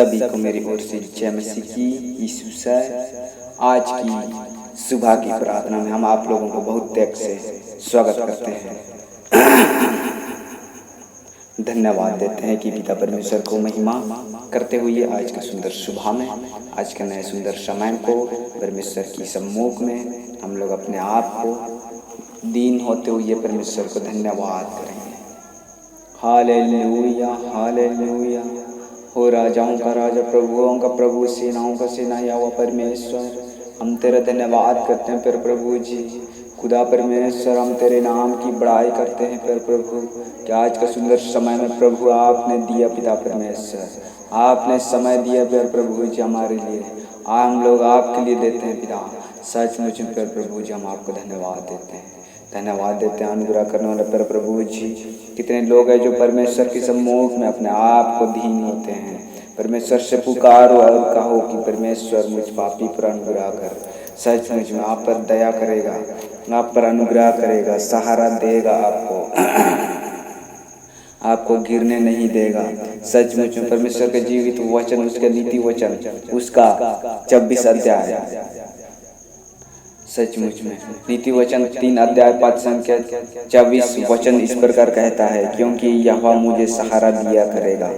सभी को मेरी ओर से जय मसीह की यीशु से। आज की सुबह की प्रार्थना में हम आप लोगों को बहुत त्याग से स्वागत करते हैं, धन्यवाद देते हैं कि पिता परमेश्वर को महिमा करते हुए आज के सुंदर सुबह में, आज के नए सुंदर समय को परमेश्वर की सम्मुख में हम लोग अपने आप को दीन होते हुए परमेश्वर को धन्यवाद करेंगे। Hallelujah hallelujah. हो राजाओं का राजा, प्रभुओं का प्रभु, सेनाओं का सेना यहोवा परमेश्वर, हम तेरा धन्यवाद करते हैं। फिर प्रभु जी खुदा परमेश्वर, हम तेरे नाम की बड़ाई करते हैं। फिर प्रभु कि आज का सुंदर समय में प्रभु आपने दिया, पिता परमेश्वर आपने समय दिया। फिर प्रभु जी हमारे लिए हम लोग आपके लिए देते हैं पिता, सचमुच में। फिर प्रभु जी हम आपको धन्यवाद देते हैं, धन्यवाद देते हैं अनुग्रह करने वाले पर प्रभु जी। कितने लोग हैं जो परमेश्वर के सम्मुख में अपने आप को दीन होते हैं। परमेश्वर से पुकारो और कहो कि परमेश्वर मुझ पापी पर अनुग्रह कर। सचमुच में आप पर दया करेगा, आप पर अनुग्रह करेगा, सहारा देगा, आपको गिरने नहीं देगा। सचमुच में परमेश्वर के जीवित वचन, उसके नीति वचन, उसका 26 अध्याय, सचमुच में नीति वचन 3 अध्याय 5 संख्या 24 वचन इस प्रकार कहता है, क्योंकि यहोवा मुझे सहारा दिया करेगा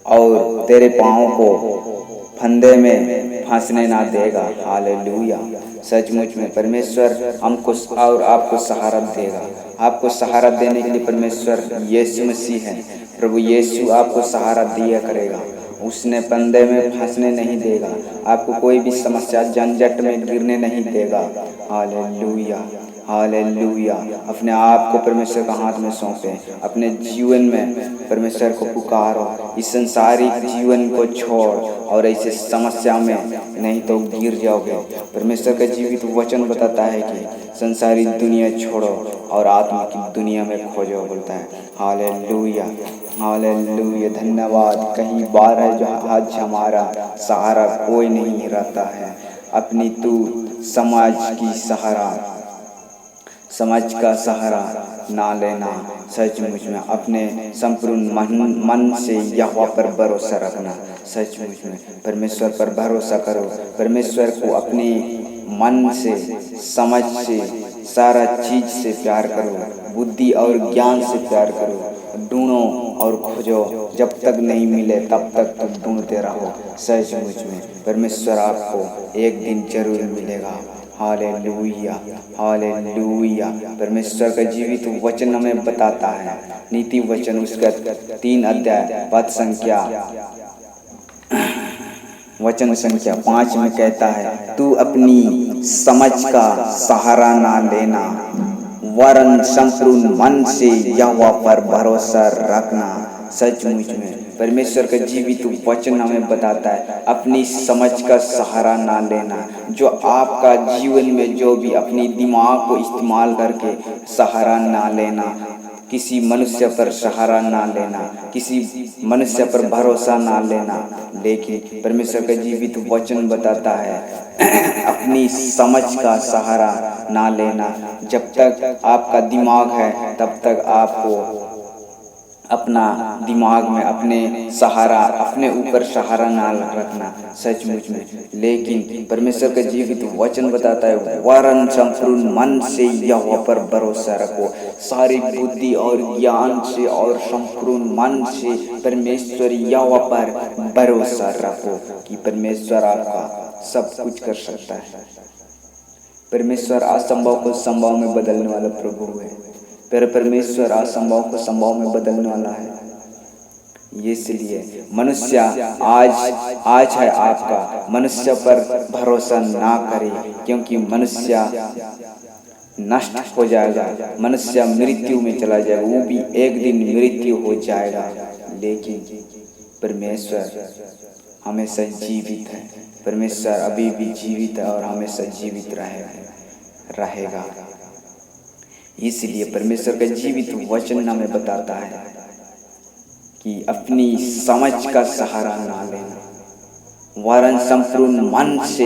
और तेरे पाँव को फंदे में फंसने ना देगा। हालेलुया। सचमुच में परमेश्वर हमको और आपको सहारा देगा। आपको सहारा देने के लिए परमेश्वर यीशु मसीह है। प्रभु यीशु आपको सहारा दिया करेगा, उसने फंदे में फंसने नहीं देगा, आपको कोई भी समस्या झंझट में गिरने नहीं देगा। Hallelujah hallelujah. अपने आप को परमेश्वर का हाथ में सौंपे, अपने जीवन में परमेश्वर को पुकारो। इस संसारिक जीवन को छोड़ और ऐसे समस्या में नहीं तो गिर जाओगे। परमेश्वर का जीवित वचन बताता है कि संसारिक दुनिया छोड़ो और आत्मा की दुनिया में खोजो, बोलता है। Hallelujah hallelujah. धन्यवाद। कहीं बार है जो आज हमारा सहारा कोई नहीं रहता है, अपनी तू समाज की सहारा, समाज का सहारा ना लेना। सचमुच में अपने संपूर्ण मन से यहोवा पर भरोसा रखना। सचमुच में परमेश्वर पर भरोसा करो। परमेश्वर को अपनी मन से, समझ से, सारा चीज से प्यार करो, बुद्धि और ज्ञान से प्यार करो। ढूंढो और खोजो, जब तक नहीं मिले तब तक तुम ढूंढते रहो। सचमुच में परमेश्वर आपको एक दिन जरूर मिलेगा। Hallelujah hallelujah. परमेश्वर का जीवित वचन हमें बताता है, नीति वचन उसका 3 अध्याय वचन संख्या 5 में कहता है, तू अपनी समझ का सहारा ना लेना, वरन संपूर्ण मन से यहोवा पर भरोसा रखना। सचमुच में परमेश्वर का जीवित वचन हमें बताता है, अपनी समझ का सहारा ना लेना। जो आपका जीवन में जो भी अपनी दिमाग को इस्तेमाल करके सहारा ना लेना, किसी मनुष्य पर सहारा ना लेना, किसी मनुष्य पर भरोसा ना लेना। लेकिन परमेश्वर का जीवित वचन बताता है, अपनी समझ का सहारा ना लेना। जब तक आपका दिमाग है तब तक आपको अपना दिमाग में अपने सहारा, अपने ऊपर सहारा ना रखना। सचमुच में लेकिन परमेश्वर का जीवित वचन बताता है, वरन संपूर्ण मन से यहोवा पर भरोसा रखो। सारी बुद्धि और ज्ञान से और संपूर्ण मन से परमेश्वर यहोवा पर भरोसा रखो कि परमेश्वर आपका सब कुछ कर सकता है। परमेश्वर असंभव को संभव में बदलने वाला प्रभु है। पर परमेश्वर असंभव को संभव में बदलने वाला है। इसलिए मनुष्य आज है आपका, मनुष्य पर भरोसा ना करे, क्योंकि मनुष्य नष्ट हो जाएगा, मनुष्य मृत्यु में चला जाएगा, वो भी एक दिन मृत्यु हो जाएगा। लेकिन परमेश्वर हमेशा जीवित है। परमेश्वर अभी भी जीवित है और हमेशा जीवित रहेगा। इसलिए परमेश्वर का जीवित वचन हमें बताता है कि अपनी समझ का सहारा ना लेना, वरन संपूर्ण मन से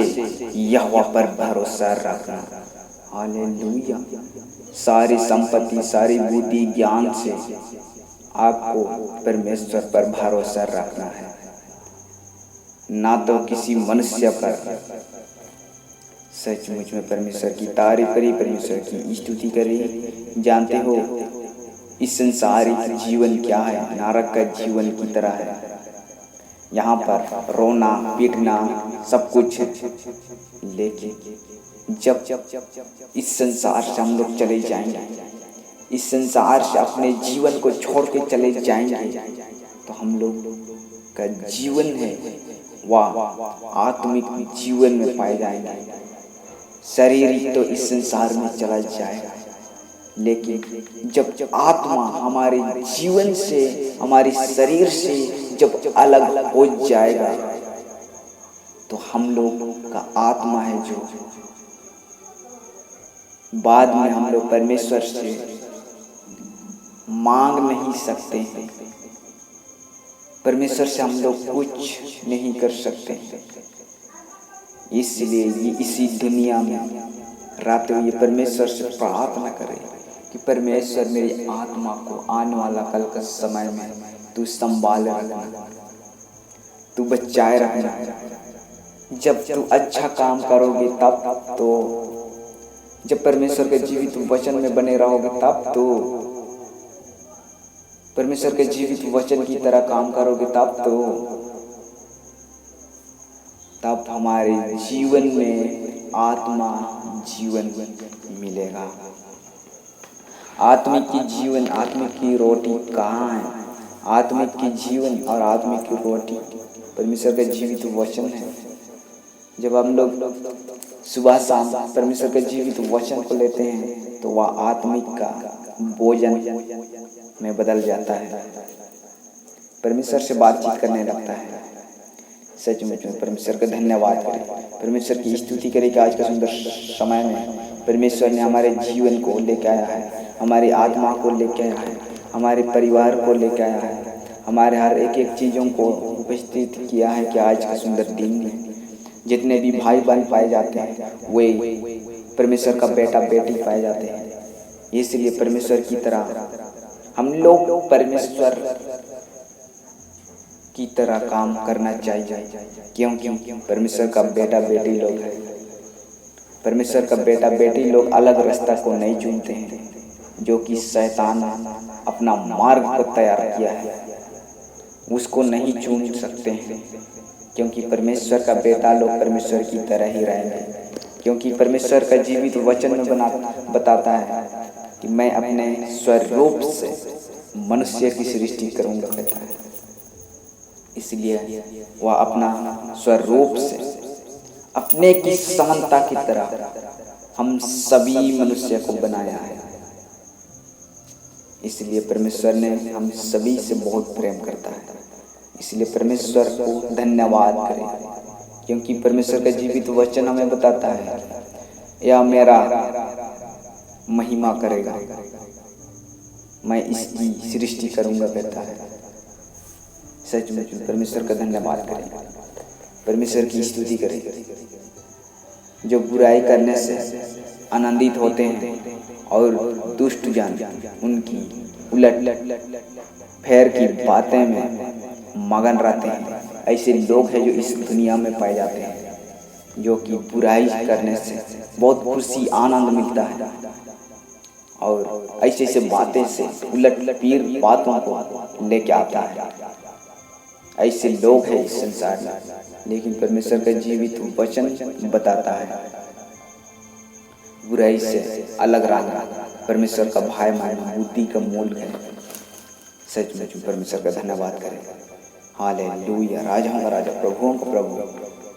यहोवा पर भरोसा रखना। हालेलुया। सारी संपत्ति, सारी बुद्धि, ज्ञान से आपको परमेश्वर पर भरोसा रखना है। ना तो किसी मनुष्य पर। सचमुच में परमेश्वर की तारीफ करी, परमेश्वर की स्तुति करी। जानते हो इस संसारिक जीवन क्या है? नरक का जीवन की तरह है। यहाँ पर रोना पीटना सब कुछ, लेकिन जब इस संसार से हम लोग चले जाएंगे, इस संसार से अपने जीवन को छोड़ के चले जाएंगे, तो हम लोग का जीवन है वह आत्मिक जीवन में पाए जाएंगे। शरीर तो इस संसार में चला जाएगा, लेकिन जब आत्मा हमारे जीवन से, हमारे शरीर से जब अलग हो जाएगा, तो हम लोग का आत्मा है जो बाद में हम लोग परमेश्वर से मांग नहीं सकते हैं। परमेश्वर से हम लोग कुछ नहीं कर सकते। इसलिए ये इसी दुनिया में रहते हुए परमेश्वर से प्रार्थना करें कि परमेश्वर मेरी आत्मा को आने वाला कल का समय में तू संभाले रखना, तू बचाए रखना। जब तू अच्छा काम करोगे तब तो, जब परमेश्वर के जीवित वचन में बने रहोगे तब तो, परमेश्वर के जीवित वचन की तरह काम करोगे तब हमारे जीवन में आत्मा जीवन मिलेगा। आत्मिक की जीवन, आत्मिक की रोटी कहाँ है? आत्मिक की जीवन और आत्मिक की रोटी परमेश्वर का जीवित वचन है। जब हम लोग सुबह शाम परमेश्वर के जीवित वचन को लेते हैं तो वह आत्मिक का भोजन में बदल जाता है, परमेश्वर से बातचीत करने लगता है। सचमुच में परमेश्वर का धन्यवाद करें, परमेश्वर की स्तुति करें कि आज का सुंदर समय में परमेश्वर ने हमारे जीवन को लेकर आया है, हमारी आत्मा को लेकर आया है, हमारे परिवार को लेकर आया है, हमारे हर एक एक चीज़ों को उपस्थित किया है कि आज का सुंदर दिन में जितने भी भाई बहन पाए जाते हैं वे परमेश्वर का बेटा बेटी पाए जाते हैं। इसलिए परमेश्वर की तरह हम लोग परमेश्वर की तरह काम करना चाहिए, क्योंकि परमेश्वर का बेटा बेटी लोग हैं। परमेश्वर का बेटा बेटी लोग अलग रास्ता को नहीं चुनते हैं, जो कि शैतान अपना मार्ग को तैयार किया है उसको नहीं चुन सकते हैं, क्योंकि परमेश्वर का बेटा लोग परमेश्वर की तरह ही रहेंगे। क्योंकि परमेश्वर का जीवित वचन में बताता है कि मैं अपने स्वरूप से मनुष्य की सृष्टि करूंगा कहता है। इसलिए वह अपना स्वरूप से अपने की समानता की तरह हम सभी मनुष्य को बनाया है। इसलिए परमेश्वर ने हम सभी से बहुत प्रेम करता है। इसलिए परमेश्वर को धन्यवाद करें, क्योंकि परमेश्वर का जीवित वचन हमें बताता है यह मेरा महिमा करेगा, मैं इसकी सृष्टि करूंगा कहता है। सचमुच में परमेश्वर का धन्यवाद करें, परमेश्वर की स्तुति करें। जो बुराई करने से आनंदित होते हैं और दुष्ट जान उनकी उलट फेर की बातें में मगन रहते हैं, ऐसे लोग हैं जो इस दुनिया में पाए जाते हैं, जो कि बुराई करने से बहुत खुशी आनंद मिलता है और ऐसे ऐसे बातें से उलट पीर बातों को लेके आता है। ऐसे लोग हैं इस संसार में, लेकिन परमेश्वर का जीवित वचन बताता है बुराई से अलग रहना परमेश्वर का भाई मानना बुद्धि का मूल है। सचमुच में परमेश्वर का धन्यवाद करें। हालेलुया। राजाओं का राजा, प्रभुओं का प्रभु,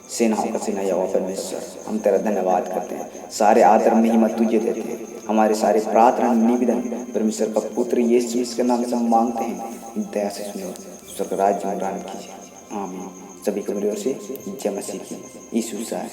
सेनाओं का सेना यहोवा परमेश्वर, हम तेरा धन्यवाद करते हैं। सारे आदर महिमा तुझे देते हैं। हमारे सारे प्रार्थना निवेदन परमेश्वर का पुत्र यीशु के नाम से हम मांगते हैं, दया से सुनो, स्वर्ग राज्य में ग्रहण कीजिए। आमीन। सभी को मेरी ओर से जय मसीह की। यीशु साहब।